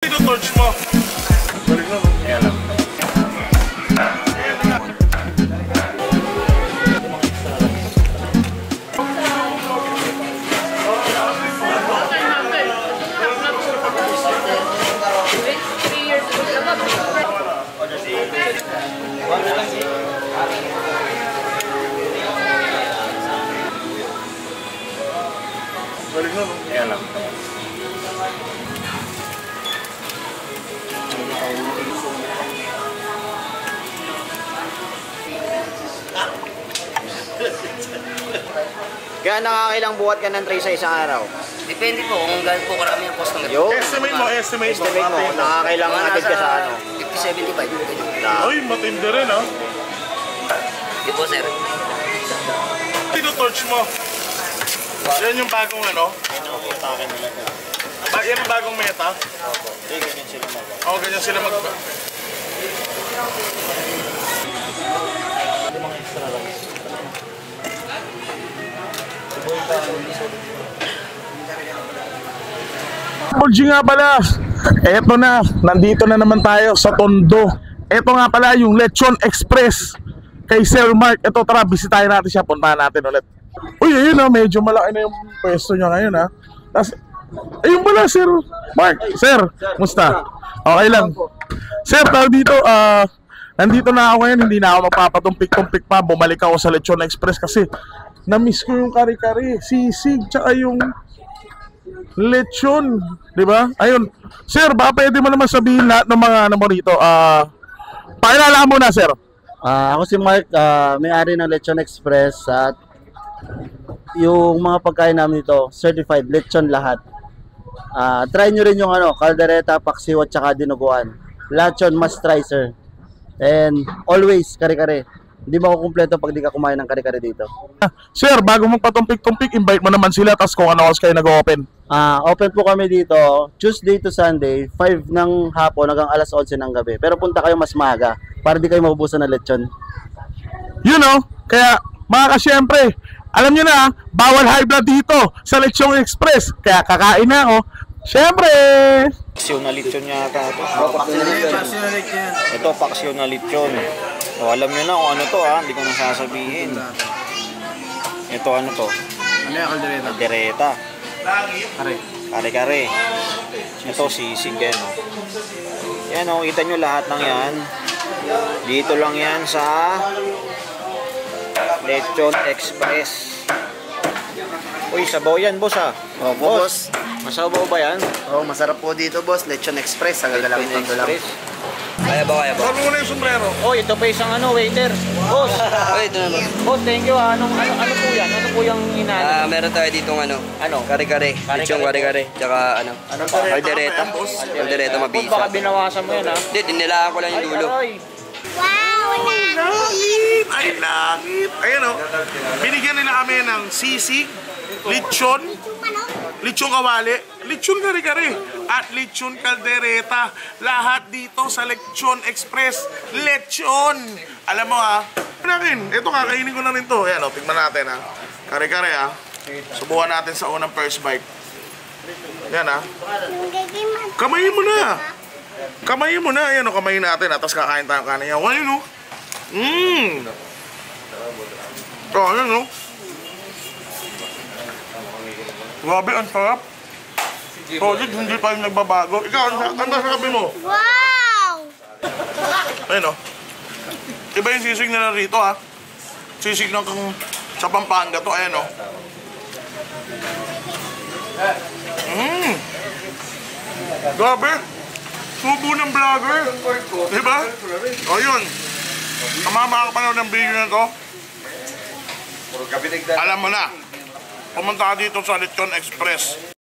Ito torch mo. Balik na, no? Ayan lang. Balik na, no? Ayan lang. Kaya nakakailang buhat ka ng tray sa isang araw? Depende po kung gaano po karami ang customer. Yo, Estimate mo. estimate mo, nakakailang agad ka sa ano? 50-75. Ay, matindi rin, ha? Di po, sir. Ito torch mo. Yan yung bagong ano? Yan yung bagong meta? Oo, ganyan sila mag... Bulgi nga pala, eto na, nandito na naman tayo sa Tondo. Eto nga pala yung Lechon Express kay Sir Mark. Eto, tara, bisitahin natin siya, puntahan natin ulit. Uy, ayun na, medyo malaki na yung pwesto niya ngayon, ha. Tapos, ayun pala, Sir Mark. Sir, musta? Okay lang. Sir, tawag dito, nandito na ako ngayon, hindi na ako magpapatumpik-tumpik pa. Bumalik ako sa Lechon Express kasi na-miss ko yung kare-kare, sisig, tsaka yung lechon, di ba? Ayun. Sir, baka pwede mo naman sabihin lahat ng mga ano mo rito. Pakilala mo na, sir. Ako si Mark, may-ari ng Lechon Express at yung mga pagkain namin dito, certified lechon lahat. Try nyo rin yung ano, caldereta, paksiw at saka dinuguan. Lechon must try, sir. And always kare-kare. Hindi ba ako kumpleto pag di ka kumain ng kare-kare dito? Sir, bago mong patumpik-tumpik, invite mo naman sila, tapos kung ano kayo nag-open. Open po kami dito Tuesday to Sunday, 5 ng hapon hanggang alas 11 ng gabi. Pero punta kayo mas maaga para di kayo maubusan ng lechon. You know, kaya mga kasyempre, alam nyo na, bawal high blood dito sa Lechon Express. Kaya kakain na ako. Syempre! Paksyon na lechon yata ito. Ito, paksyon na lechon. O, alam nyo na kung ano to, ha. Hindi ko nang sasabihin. Ito, ano to? Ano yung caldereta? Caldereta. Kare. Kare-kare. Ito, sisig yan. Yan, o. Kita nyo lahat ng yan. Dito lang yan sa Lechon Express. Uy, sabaw yan, boss, ha. Opo, boss. Masabaw ba yan? Oh, masarap po dito, boss. Lechon Express. Ang galang Lechon ito lang. Express. Kaya ba, kaya ba? Sabi mo na yung sombrero. Oh, ito pa isang ano, waiter. Boss. Okay, ito naman. Boss, thank you, ha. Ano po yan? Ano po yung inaano? Meron tayo ditong ano? Ano? Kare-kare. Lechong kare-kare. Tsaka ano? Caldereta. Caldereta Boss, mabisa. baka binawasan mo yan, ha? Hindi, dinilaan ko lang yung dulo. Aray. Langit! Ay, langit! Ayan, o. Binigyan nila kami ng sisig, lechon, lechon kawali, lechon kare-kare, at lechon caldereta. Lahat dito sa Lechon Express. Lechon! Alam mo, ha? Ito, kakainin ko na rin to. Ayan, o. Tignan natin, ha? Kare-kare, ha? Subukan natin sa unang first bite. Yan, ha? Kamayin mo na! Kamayin mo na. Ayan, o. Kamayin natin, ha? Tapos kakain tayo kanin. Ayan, o. Oh, ayan, o. Grabe, ang sarap. Solid, hindi pa yung nagbabago. Ikaw, ano sabi mo? Wow! Ayun, o. Iba yung sisig nila rito, ha. Sisig ng sa Pampanga to. Ayan, o. Grabe. Subo ng vlogger. Diba? O, yun. Ang mga makakapanood ng video na to, alam mo na. Pumunta ka dito sa Lechon Express.